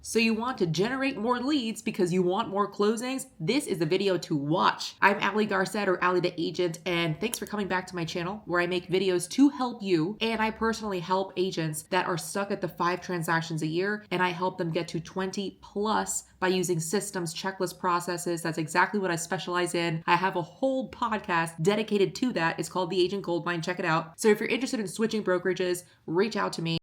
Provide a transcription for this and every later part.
So you want to generate more leads because you want more closings? This is the video to watch. I'm Ali Garcet, or Ali the Agent, and thanks for coming back to my channel where I make videos to help you. And I personally help agents that are stuck at the 5 transactions a year, and I help them get to 20 plus by using systems, checklist processes. That's exactly what I specialize in. I have a whole podcast dedicated to that. It's called The Agent Goldmine. Check it out. So if you're interested in switching brokerages, reach out to me.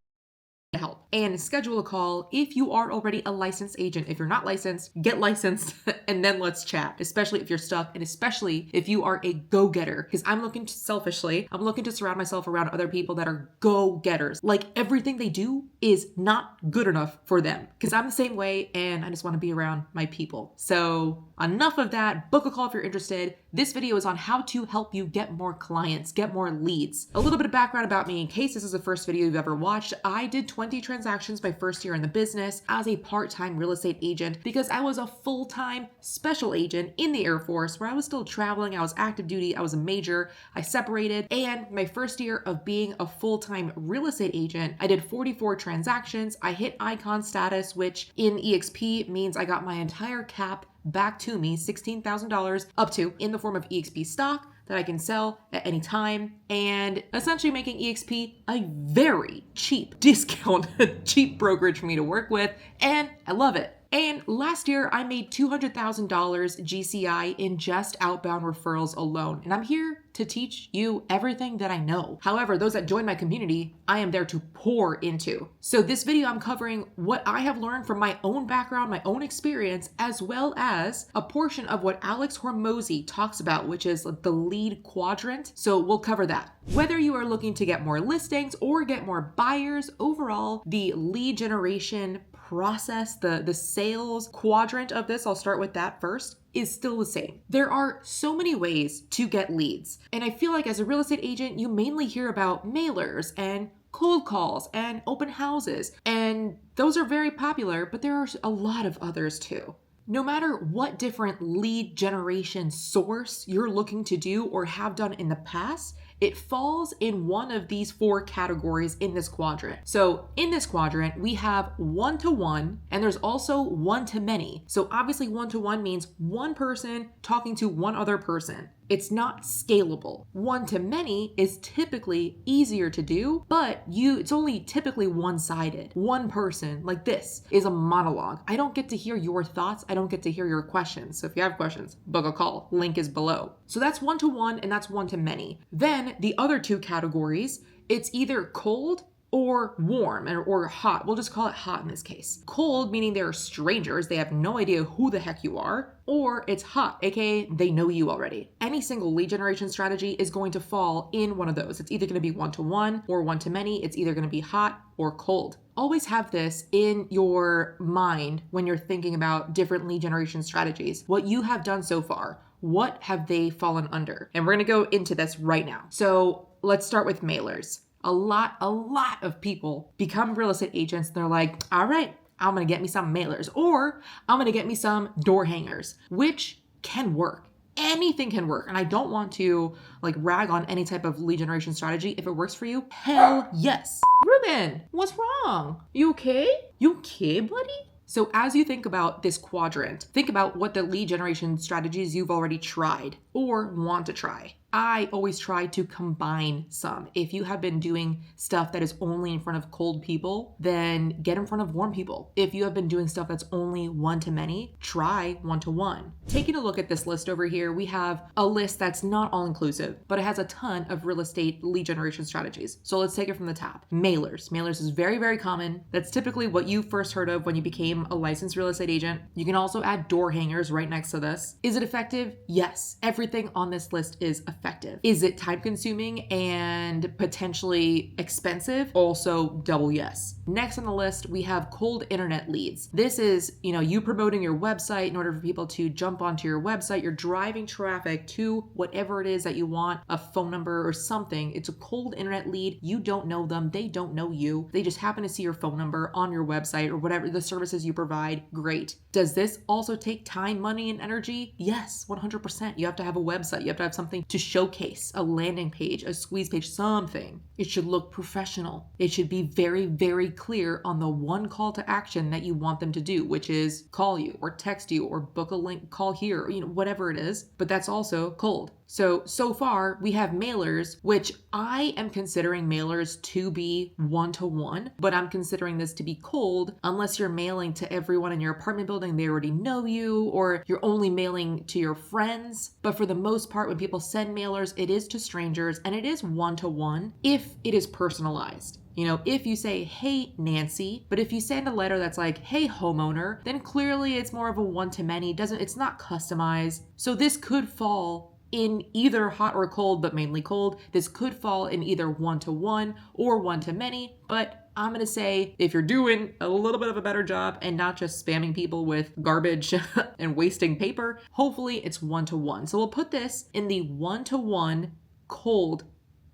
Help and schedule a call if you are already a licensed agent. If you're not licensed, get licensed and then let's chat, especially if you're stuck and especially if you are a go-getter, because I'm looking to surround myself around other people that are go-getters. Like everything they do is not good enough for them, because I'm the same way and I just want to be around my people. So enough of that. Book a call if you're interested. This video is on how to help you get more clients, get more leads. A little bit of background about me in case this is the first video you've ever watched. I did 20 transactions my first year in the business as a part-time real estate agent because I was a full-time special agent in the Air Force where I was still traveling. I was active duty. I was a major. I separated. And my first year of being a full-time real estate agent, I did 44 transactions. I hit icon status, which in EXP means I got my entire cap back to me, $16,000 up to, in the form of EXP stock that I can sell at any time, and essentially making EXP a very cheap discount, cheap brokerage for me to work with, and I love it. And last year, I made $200,000 GCI in just outbound referrals alone. And I'm here to teach you everything that I know. However, those that join my community, I am there to pour into. So this video, I'm covering what I have learned from my own background, my own experience, as well as a portion of what Alex Hormozi talks about, which is the lead quadrant. So we'll cover that. Whether you are looking to get more listings or get more buyers, overall, the lead generation process, the sales quadrant of this, I'll start with that first, is still the same. There are so many ways to get leads. And I feel like as a real estate agent, you mainly hear about mailers and cold calls and open houses. And those are very popular, but there are a lot of others too. No matter what different lead generation source you're looking to do or have done in the past, it falls in one of these 4 categories in this quadrant. So in this quadrant, we have one-to-one, and there's also one-to-many. So obviously one-to-one means one person talking to one other person. It's not scalable. One-to-many is typically easier to do, but it's only typically one-sided. One person, like this, is a monologue. I don't get to hear your thoughts. I don't get to hear your questions. So if you have questions, book a call. Link is below. So that's one-to-one and that's one-to-many. Then the other 2 categories, it's either cold or warm or hot. We'll just call it hot in this case. Cold, meaning they're strangers. They have no idea who the heck you are. Or it's hot, aka they know you already. Any single lead generation strategy is going to fall in one of those. It's either going to be one-to-one or one-to-many. It's either going to be hot or cold. Always have this in your mind when you're thinking about different lead generation strategies. What you have done so far, what have they fallen under? And we're going to go into this right now. So let's start with mailers. A lot of people become real estate agents. They're like, all right, I'm going to get me some mailers, or I'm going to get me some door hangers, which can work. Anything can work. And I don't want to rag on any type of lead generation strategy. If it works for you, hell yes. Ruben, what's wrong? You okay? You okay, buddy? So as you think about this quadrant, think about what the lead generation strategies you've already tried or want to try. I always try to combine some. If you have been doing stuff that is only in front of cold people, then get in front of warm people. If you have been doing stuff that's only one-to-many, try one-to-one. Taking a look at this list over here, we have a list that's not all-inclusive, but it has a ton of real estate lead generation strategies. So let's take it from the top. Mailers. Mailers is very, very common. That's typically what you first heard of when you became a licensed real estate agent. You can also add door hangers right next to this. Is it effective? Yes. Everything on this list is effective. Is it time consuming and potentially expensive? Also double yes. Next on the list, we have cold internet leads. This is, you promoting your website in order for people to jump onto your website. You're driving traffic to whatever it is that you want, a phone number or something. It's a cold internet lead. You don't know them. They don't know you. They just happen to see your phone number on your website or whatever the services you provide. Great. Does this also take time, money, and energy? Yes, 100%. You have to have a website. You have to have something to showcase, a landing page, a squeeze page, something. It should look professional. It should be very, very clear on the one call to action that you want them to do, which is call you or text you or book a link, call here, whatever it is. But that's also cold. So far we have mailers, which I am considering mailers to be one-to-one, but I'm considering this to be cold unless you're mailing to everyone in your apartment building, they already know you, or you're only mailing to your friends. But for the most part, when people send mailers, it is to strangers and it is one-to-one if it is personalized. If you say, hey, Nancy, but if you send a letter that's like, hey, homeowner, then clearly it's more of a one-to-many. It's not customized. So this could fall in either hot or cold, but mainly cold. This could fall in either one-to-one or one-to-many, but I'm going to say if you're doing a little bit of a better job and not just spamming people with garbage and wasting paper, hopefully it's one-to-one. So we'll put this in the one-to-one cold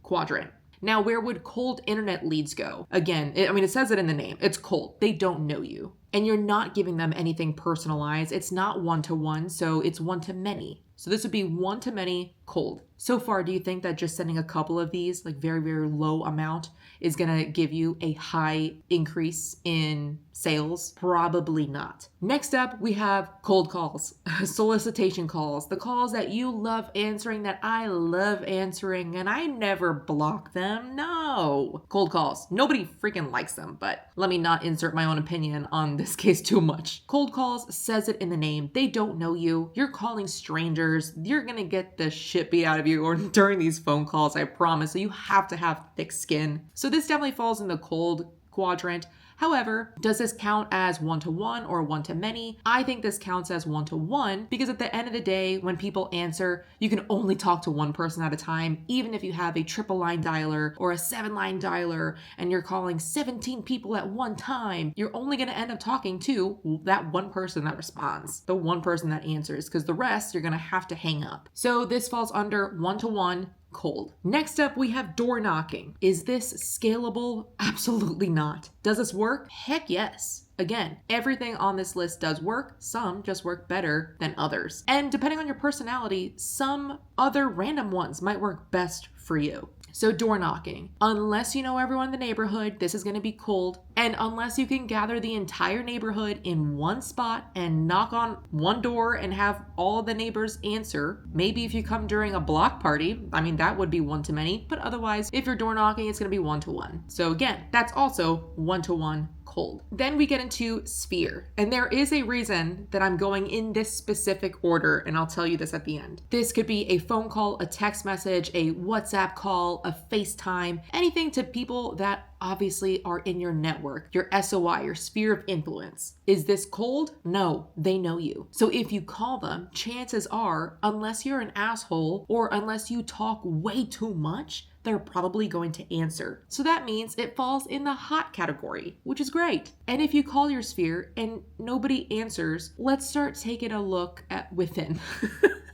quadrant. Now, where would cold internet leads go? Again, it says it in the name. It's cold. They don't know you. And you're not giving them anything personalized. It's not one-to-one, so it's one-to-many. So this would be one-to-many cold. So far, do you think that just sending a couple of these, like very, very low amount, is going to give you a high increase in sales? Probably not. Next up, we have cold calls, solicitation calls, the calls that you love answering, that I love answering, and I never block them. No. Cold calls. Nobody freaking likes them, but let me not insert my own opinion on this case too much. Cold calls says it in the name. They don't know you. You're calling strangers. You're going to get the shit beat out of you or during these phone calls, I promise. So you have to have thick skin. So this definitely falls in the cold quadrant. However, does this count as one-to-one or one-to-many? I think this counts as one-to-one because at the end of the day, when people answer, you can only talk to one person at a time. Even if you have a triple line dialer or a 7-line dialer and you're calling 17 people at one time, you're only going to end up talking to that one person that responds, the one person that answers, because the rest you're going to have to hang up. So this falls under one-to-one cold. Next up, we have door knocking. Is this scalable? Absolutely not. Does this work? Heck yes. Again, everything on this list does work. Some just work better than others. And depending on your personality, some other random ones might work best for you. So door knocking, unless you know everyone in the neighborhood, this is going to be cold. And unless you can gather the entire neighborhood in one spot and knock on one door and have all the neighbors answer, maybe if you come during a block party, that would be one-to-many. But otherwise, if you're door knocking, it's going to be one-to-one. So again, that's also one-to-one cold. Then we get into sphere. And there is a reason that I'm going in this specific order, and I'll tell you this at the end. This could be a phone call, a text message, a WhatsApp call, a FaceTime, anything to people that obviously are in your network, your SOI, your sphere of influence. Is this cold? No, they know you. So if you call them, chances are, unless you're an asshole or unless you talk way too much, they're probably going to answer. So that means it falls in the hot category, which is great. And if you call your sphere and nobody answers, let's start taking a look at within.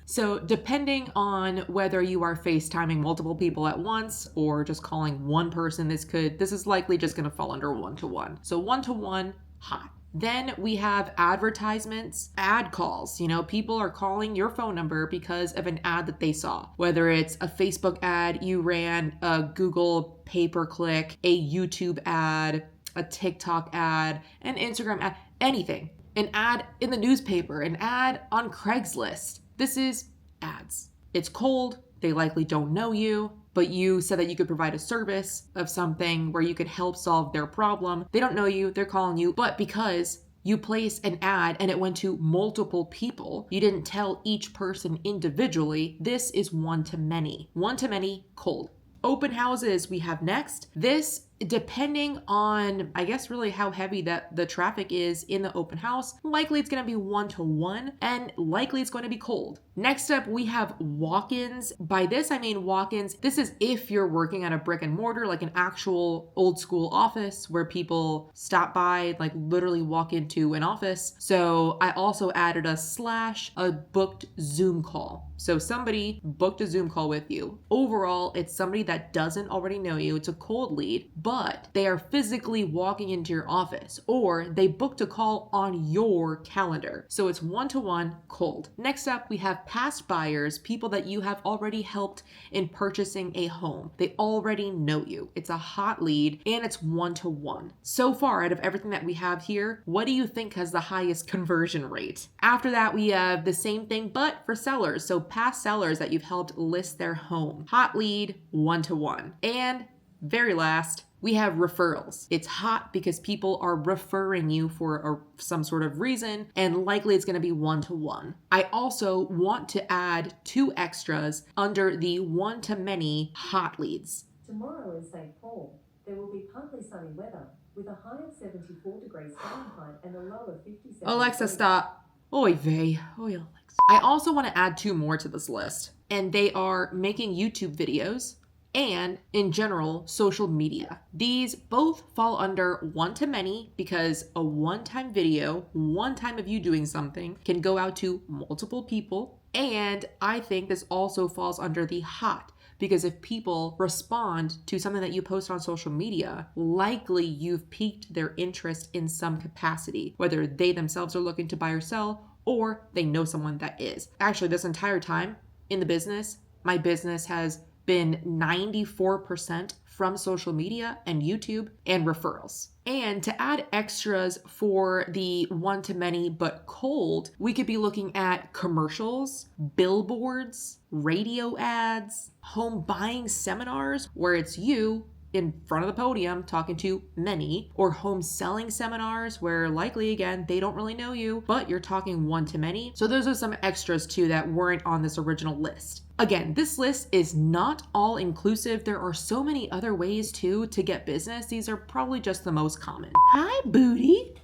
So depending on whether you are FaceTiming multiple people at once or just calling one person, this is likely just going to fall under one-to-one. So one-to-one, hot. Then we have advertisements, ad calls. People are calling your phone number because of an ad that they saw, whether it's a Facebook ad you ran, a Google pay-per-click, a YouTube ad, a TikTok ad, an Instagram ad, anything. An ad in the newspaper, an ad on Craigslist. This is ads. It's cold. They likely don't know you, but you said that you could provide a service of something where you could help solve their problem. They don't know you. They're calling you. But because you place an ad and it went to multiple people, you didn't tell each person individually, this is one-to-many. One-to-many cold. Open houses we have next. This, depending on, I guess, really how heavy that the traffic is in the open house, likely it's going to be one-to-one and likely it's going to be cold. Next up, we have walk-ins. By this, I mean walk-ins. This is if you're working at a brick and mortar, like an actual old school office where people stop by, like literally walk into an office. So I also added a booked Zoom call. So somebody booked a Zoom call with you. Overall, it's somebody that doesn't already know you. It's a cold lead, but they are physically walking into your office, or they booked a call on your calendar. So it's one-to-one cold. Next up, we have past buyers, people that you have already helped in purchasing a home. They already know you. It's a hot lead and it's one-to-one. So far, out of everything that we have here, what do you think has the highest conversion rate? After that, we have the same thing, but for sellers. So past sellers that you've helped list their home. Hot lead, one-to-one. And very last, we have referrals. It's hot because people are referring you for some sort of reason, and likely it's going to be one-to-one. I also want to add 2 extras under the one-to-many hot leads. Tomorrow in St. Paul, there will be partly sunny weather with a high of 74 degrees Fahrenheit and a low of 57 Alexa, degrees. stop. Oy vey. Oy, Alexa. I also want to add 2 more to this list, and they are making YouTube videos and, in general, social media. These both fall under one-to-many because a one-time video, one time of you doing something, can go out to multiple people. And I think this also falls under the hot, because if people respond to something that you post on social media, likely you've piqued their interest in some capacity, whether they themselves are looking to buy or sell, or they know someone that is. Actually, this entire time in the business, my business has been 94% from social media and YouTube and referrals. And to add extras for the one-to-many but cold, we could be looking at commercials, billboards, radio ads, home buying seminars where it's you in front of the podium talking to many, or home selling seminars where likely, again, they don't really know you, but you're talking one-to-many. So those are some extras too that weren't on this original list. Again, this list is not all inclusive. There are so many other ways too to get business. These are probably just the most common. Hi, booty.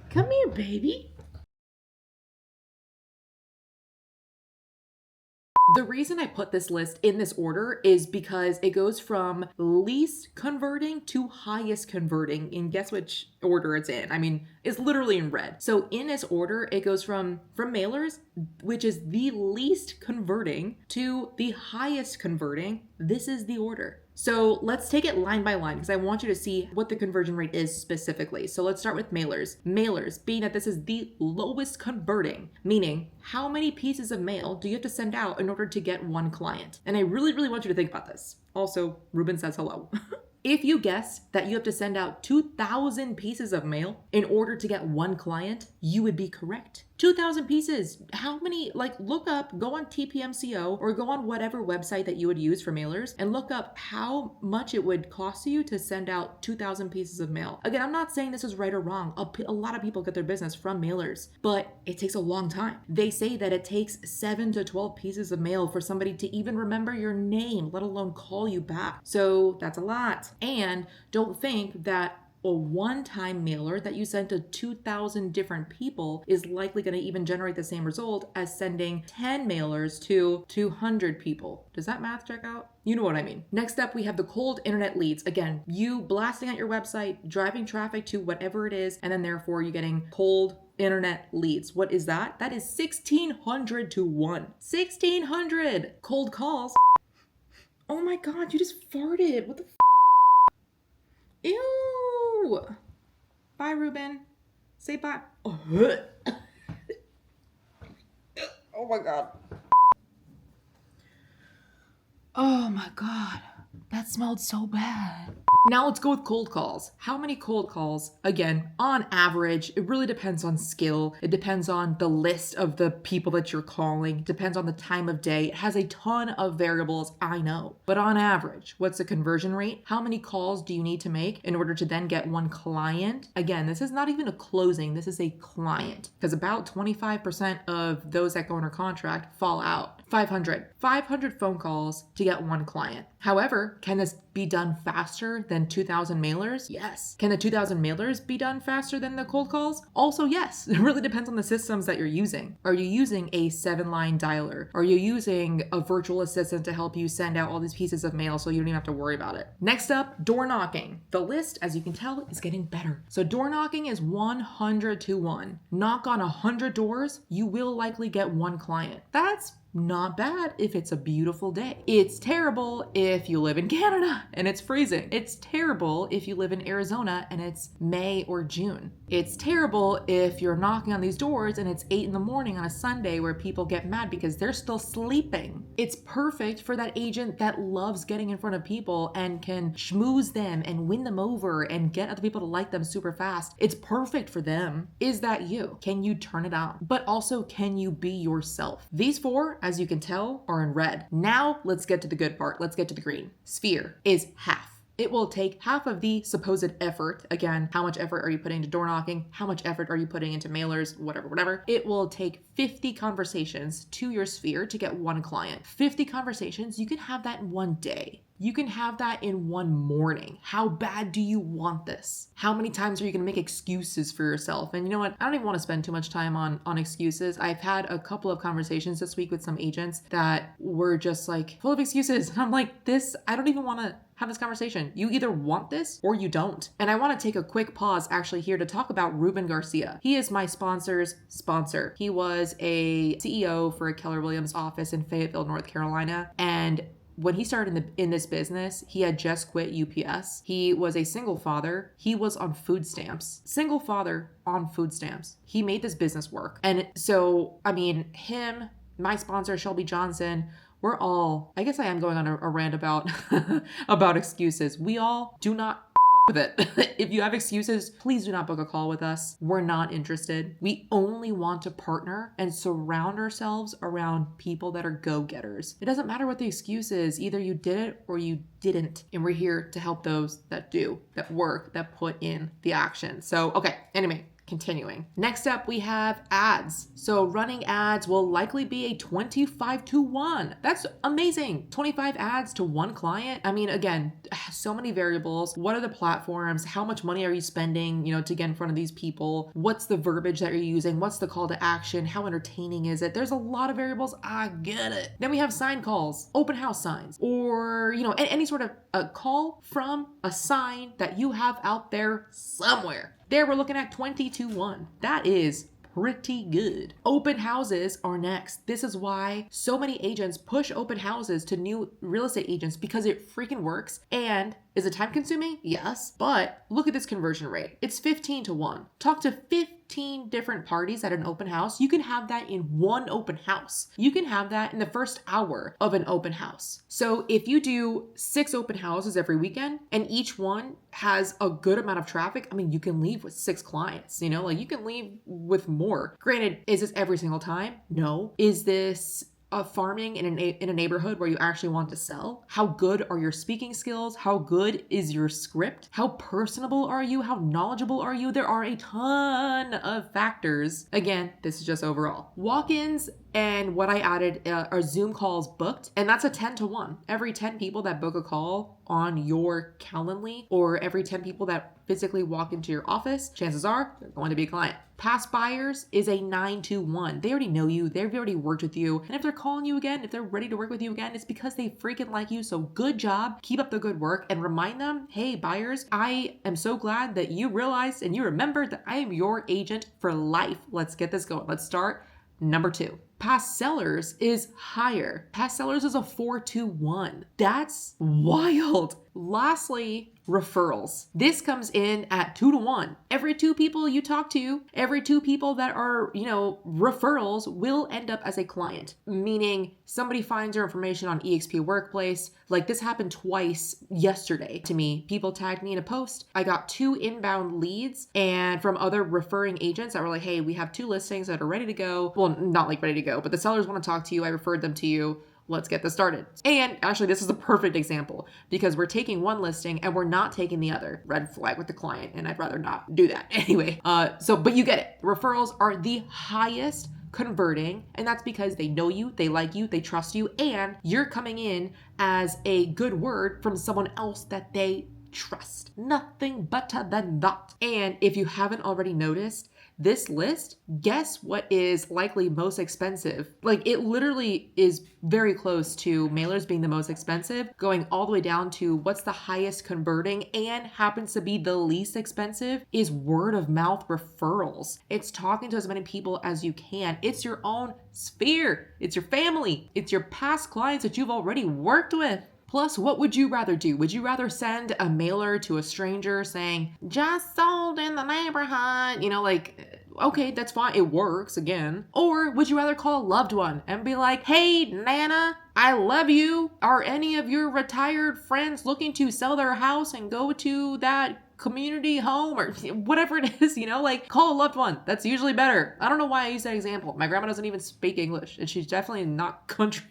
Come here, baby. The reason I put this list in this order is because it goes from least converting to highest converting, and guess which order it's in? I mean, it's literally in red. So in this order, it goes from mailers, which is the least converting, to the highest converting. This is the order. So let's take it line by line because I want you to see what the conversion rate is specifically. So let's start with mailers. Mailers, being that this is the lowest converting, meaning how many pieces of mail do you have to send out in order to get one client? And I really, really want you to think about this. Also, Ruben says hello. If you guess that you have to send out 2,000 pieces of mail in order to get one client, you would be correct. 2,000 pieces. How many, look up, go on TPMCO or go on whatever website that you would use for mailers and look up how much it would cost you to send out 2,000 pieces of mail. Again, I'm not saying this is right or wrong. A lot of people get their business from mailers, but it takes a long time. They say that it takes 7 to 12 pieces of mail for somebody to even remember your name, let alone call you back. So that's a lot. And don't think that a one-time mailer that you send to 2,000 different people is likely going to even generate the same result as sending 10 mailers to 200 people. Does that math check out? You know what I mean. Next up, we have the cold internet leads. Again, you blasting out your website, driving traffic to whatever it is, and then therefore you're getting cold internet leads. What is that? That is 1,600 to 1. 1,600 cold calls. Oh my God, you just farted. What the Ew. Bye, Ruben. Say bye. Oh my God. Oh my God. That smelled so bad. Now let's go with cold calls. How many cold calls? Again, on average, it really depends on skill. It depends on the list of the people that you're calling. It depends on the time of day. It has a ton of variables, I know. But on average, what's the conversion rate? How many calls do you need to make in order to then get one client? Again, this is not even a closing. This is a client, because about 25% of those that go under contract fall out. 500 phone calls to get one client. However, can this be done faster than 2,000 mailers? Yes. Can the 2,000 mailers be done faster than the cold calls? Also, yes. It really depends on the systems that you're using. Are you using a 7-line dialer? Are you using a virtual assistant to help you send out all these pieces of mail so you don't even have to worry about it? Next up, door knocking. The list, as you can tell, is getting better. So door knocking is 100 to 1. Knock on 100 doors, you will likely get one client. That's not bad if it's a beautiful day. It's terrible if you live in Canada and it's freezing. It's terrible if you live in Arizona and it's May or June. It's terrible if you're knocking on these doors and it's 8 in the morning on a Sunday where people get mad because they're still sleeping. It's perfect for that agent that loves getting in front of people and can schmooze them and win them over and get other people to like them super fast. It's perfect for them. Is that you? Can you turn it on? But also, can you be yourself? These 4, as you can tell, are in red. Now let's get to the good part. Let's get to the green. Sphere is half. It will take half of the supposed effort. Again, how much effort are you putting into door knocking? How much effort are you putting into mailers? Whatever. It will take 50 conversations to your sphere to get 1 client. 50 conversations, you can have that in 1 day. You can have that in 1 morning. How bad do you want this? How many times are you going to make excuses for yourself? And you know what? I don't even want to spend too much time on excuses. I've had a couple of conversations this week with some agents that were just like full of excuses. And I'm like, I don't even want to have this conversation. You either want this or you don't. And I want to take a quick pause actually here to talk about Ruben Garcia. He is my sponsor's sponsor. He was a CEO for a Keller Williams office in Fayetteville, North Carolina. And when he started in this business, he had just quit UPS. He was a single father. He was on food stamps. Single father on food stamps. He made this business work. And so, I mean, him, my sponsor, Shelby Johnson, we're all, I guess I am going on a rant about, about excuses. We all do not with it. If you have excuses, please do not book a call with us. We're not interested. We only want to partner and surround ourselves around people that are go-getters. It doesn't matter what the excuse is. Either you did it or you didn't. And we're here to help those that do, that work, that put in the action. So, okay, anyway. Continuing. Next up, we have ads. So running ads will likely be a 25-to-1. That's amazing. 25 ads to 1 client. I mean, again, so many variables. What are the platforms? How much money are you spending, to get in front of these people? What's the verbiage that you're using? What's the call to action? How entertaining is it? There's a lot of variables. I get it. Then we have sign calls, open house signs, or, any sort of a call from a sign that you have out there somewhere. There we're looking at 20-to-1. That is pretty good. Open houses are next. This is why so many agents push open houses to new real estate agents, because it freaking works. And is it time consuming? Yes. But look at this conversion rate. It's 15-to-1. Talk to 15 different parties at an open house. You can have that in 1 open house. You can have that in the first hour of an open house. So if you do 6 open houses every weekend and each one has a good amount of traffic, I mean, you can leave with 6 clients, you can leave with more. Granted, is this every single time? No. Is this farming in a neighborhood where you actually want to sell? How good are your speaking skills? How good is your script? How personable are you? How knowledgeable are you? There are a ton of factors. Again, this is just overall. Walk-ins and what I added are Zoom calls booked, and that's a 10-to-1. Every 10 people that book a call on your Calendly, or every 10 people that physically walk into your office, chances are they're going to be a client. Past buyers is a 9-to-1. They already know you. They've already worked with you. And if they're calling you again, if they're ready to work with you again, it's because they freaking like you. So good job. Keep up the good work and remind them, hey, buyers, I am so glad that you realized and you remembered that I am your agent for life. Let's get this going. Let's start. Number 2. Past sellers is higher. Past sellers is a 4-to-1. That's wild. Lastly, referrals. This comes in at 2-to-1. Every 2 people you talk to, every 2 people that are, referrals will end up as a client. Meaning somebody finds your information on eXp Workplace. Like this happened twice yesterday to me. People tagged me in a post. I got 2 inbound leads and from other referring agents that were like, hey, we have 2 listings that are ready to go. Well, not like ready to go, but the sellers want to talk to you. I referred them to you. Let's get this started. And actually, this is a perfect example because we're taking one listing and we're not taking the other. Red flag with the client, and I'd rather not do that. Anyway, but you get it. Referrals are the highest converting, and that's because they know you, they like you, they trust you, and you're coming in as a good word from someone else that they trust. Nothing better than that. And if you haven't already noticed, this list, guess what is likely most expensive? Like, it literally is very close to mailers being the most expensive, going all the way down to what's the highest converting and happens to be the least expensive is word of mouth referrals. It's talking to as many people as you can. It's your own sphere. It's your family. It's your past clients that you've already worked with. Plus, what would you rather do? Would you rather send a mailer to a stranger saying, just sold in the neighborhood? Okay, that's fine. It works again. Or would you rather call a loved one and be like, hey, Nana, I love you. Are any of your retired friends looking to sell their house and go to that community home or whatever it is, call a loved one. That's usually better. I don't know why I use that example. My grandma doesn't even speak English and she's definitely not country.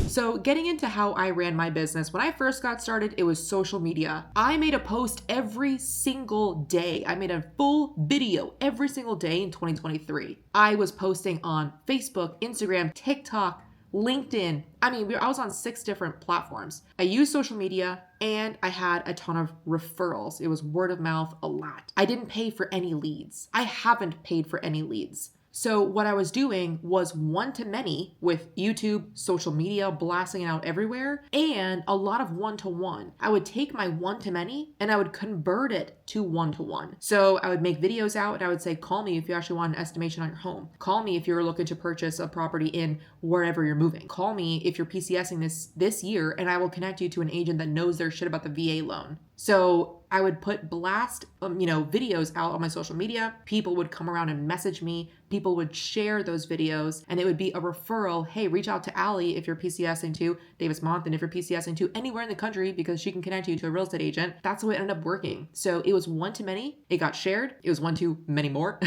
So getting into how I ran my business, when I first got started, it was social media. I made a post every single day. I made a full video every single day in 2023. I was posting on Facebook, Instagram, TikTok, LinkedIn. I was on 6 different platforms. I used social media and I had a ton of referrals. It was word of mouth a lot. I didn't pay for any leads. I haven't paid for any leads. So what I was doing was one-to-many with YouTube, social media, blasting it out everywhere, and a lot of one-to-one. I would take my one-to-many and I would convert it to one-to-one. So I would make videos out and I would say, call me if you actually want an estimation on your home. Call me if you're looking to purchase a property in wherever you're moving. Call me if you're PCSing this year and I will connect you to an agent that knows their shit about the VA loan. So I would put blast, videos out on my social media. People would come around and message me. People would share those videos and it would be a referral. Hey, reach out to Allie if you're PCSing to Davis-Monthan, if you're PCSing to anywhere in the country because she can connect you to a real estate agent. That's the way it ended up working. So it was one-to-many. It got shared. It was one-to-many more.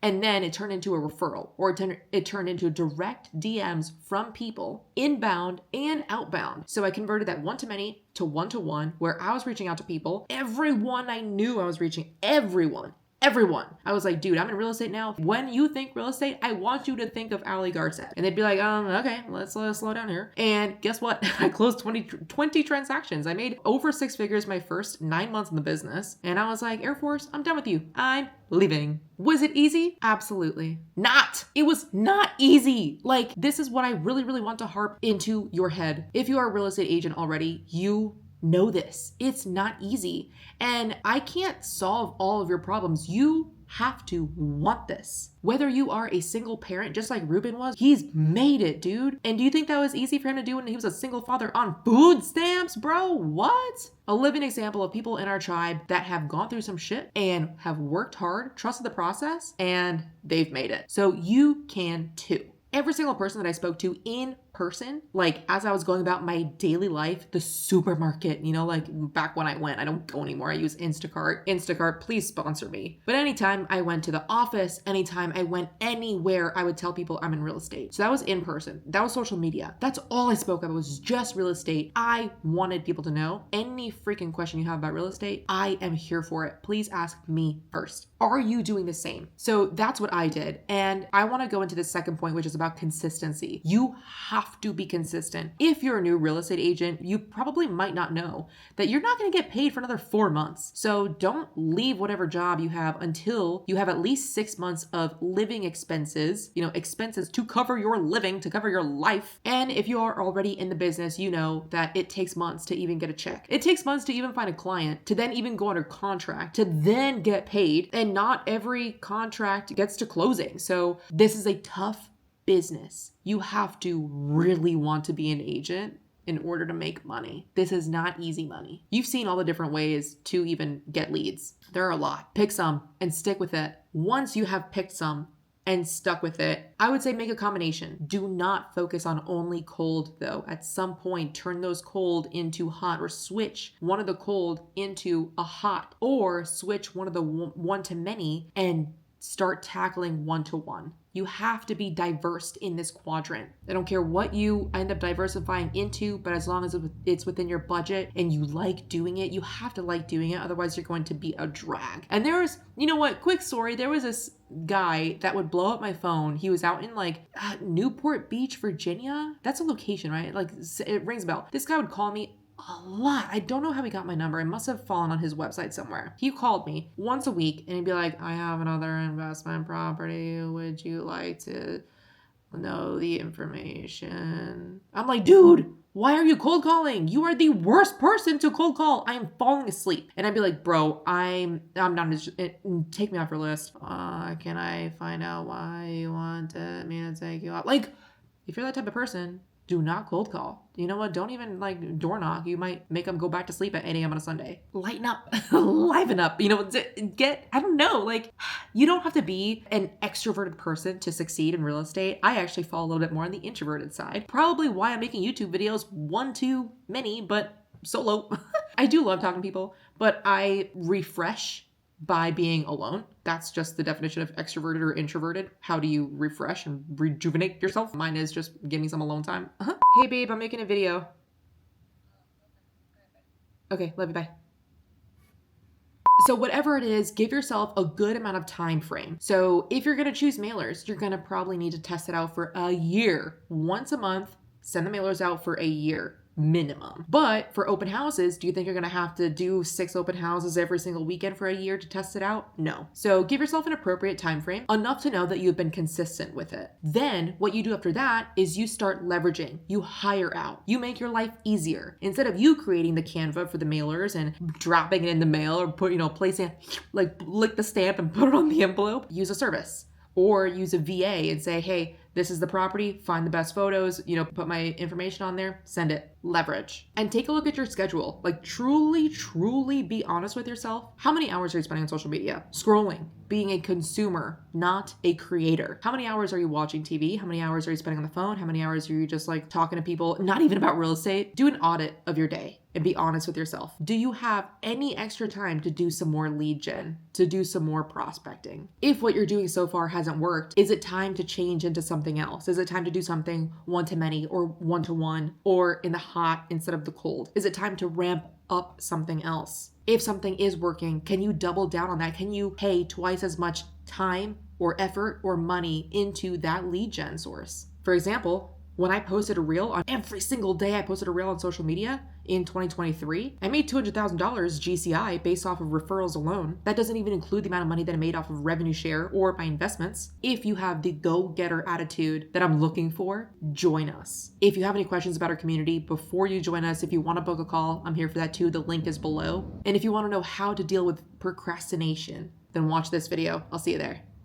And then it turned into a referral or it turned into direct DMs from people inbound and outbound. So I converted that one-to-many to one-to-one where I was reaching out to people. Everyone I knew I was reaching, everyone. I was like, dude, I'm in real estate now. When you think real estate, I want you to think of Allie Garcett. And they'd be like, okay, let's slow down here. And guess what? I closed 20 transactions. I made over 6 figures my first 9 months in the business. And I was like, Air Force, I'm done with you. I'm leaving. Was it easy? Absolutely not. It was not easy. This is what I really, really want to harp into your head. If you are a real estate agent already, you know this. It's not easy. And I can't solve all of your problems. You have to want this. Whether you are a single parent, just like Ruben was, he's made it, dude. And do you think that was easy for him to do when he was a single father on food stamps, bro? What? A living example of people in our tribe that have gone through some shit and have worked hard, trusted the process, and they've made it. So you can too. Every single person that I spoke to in person, as I was going about my daily life, the supermarket, back when I went, I don't go anymore. I use Instacart. Instacart, please sponsor me. But anytime I went to the office, anytime I went anywhere, I would tell people I'm in real estate. So that was in person. That was social media. That's all I spoke of. It was just real estate. I wanted people to know any freaking question you have about real estate, I am here for it. Please ask me first. Are you doing the same? So that's what I did. And I want to go into the second point, which is about consistency. You have to be consistent. If you're a new real estate agent, you probably might not know that you're not going to get paid for another 4 months. So don't leave whatever job you have until you have at least 6 months of living expenses, expenses to cover your living, to cover your life. And if you are already in the business, you know that it takes months to even get a check. It takes months to even find a client, to then even go under contract, to then get paid. And not every contract gets to closing. So this is a tough business. You have to really want to be an agent in order to make money. This is not easy money. You've seen all the different ways to even get leads. There are a lot. Pick some and stick with it. Once you have picked some and stuck with it, I would say make a combination. Do not focus on only cold though. At some point, turn those cold into hot or switch one of the cold into a hot or switch one of the one-to-many and start tackling one-to-one. You have to be diverse in this quadrant. I don't care what you end up diversifying into, but as long as it's within your budget and you like doing it, you have to like doing it. Otherwise, you're going to be a drag. And there's, quick story. There was this guy that would blow up my phone. He was out in Newport Beach, Virginia. That's a location, right? It rings a bell. This guy would call me a lot. I don't know how he got my number. I must have fallen on his website somewhere. He called me once a week and he'd be like, I have another investment property. Would you like to know the information? I'm like, dude, why are you cold calling? You are the worst person to cold call. I am falling asleep. And I'd be like, bro, I'm not, take me off your list. Can I find out why you want me to take you off? Like, if you're that type of person, do not cold call. You know what? Don't even like door knock. You might make them go back to sleep at 8 a.m. on a Sunday. Lighten up, liven up. You know, I don't know. Like, you don't have to be an extroverted person to succeed in real estate. I actually fall a little bit more on the introverted side. Probably why I'm making YouTube videos, one too many, but solo. I do love talking to people, but I refresh by being alone. That's just the definition of extroverted or introverted. How do you refresh and rejuvenate yourself? Mine is just give me some alone time. Hey babe, I'm making a video. Okay, love you, bye. So whatever it is, give yourself a good amount of time frame. So if you're gonna choose mailers, you're gonna probably need to test it out for a year. Once a month, send the mailers out for a year. Minimum. But for open houses, do you think you're going to have to do 6 open houses every single weekend for a year to test it out? No. So give yourself an appropriate time frame, enough to know that you've been consistent with it. Then what you do after that is you start leveraging. You hire out. You make your life easier. Instead of you creating the Canva for the mailers and dropping it in the mail or placing like lick the stamp and put it on the envelope, use a service. Or use a VA and say, hey, this is the property, find the best photos, put my information on there, send it, leverage. And take a look at your schedule. Like truly be honest with yourself. How many hours are you spending on social media? Scrolling, being a consumer, not a creator. How many hours are you watching TV? How many hours are you spending on the phone? How many hours are you just like talking to people, not even about real estate? Do an audit of your day and be honest with yourself. Do you have any extra time to do some more lead gen, to do some more prospecting? If what you're doing so far hasn't worked, is it time to change into something else? Is it time to do something one-to-many or one-to-one or in the hot instead of the cold? Is it time to ramp up something else? If something is working, can you double down on that? Can you pay twice as much time or effort or money into that lead gen source? For example, when I posted a reel on every single day, I posted a reel on social media in 2023, I made $200,000 GCI based off of referrals alone. That doesn't even include the amount of money that I made off of revenue share or my investments. If you have the go-getter attitude that I'm looking for, join us. If you have any questions about our community before you join us, if you want to book a call, I'm here for that too. The link is below. And if you want to know how to deal with procrastination, then watch this video. I'll see you there.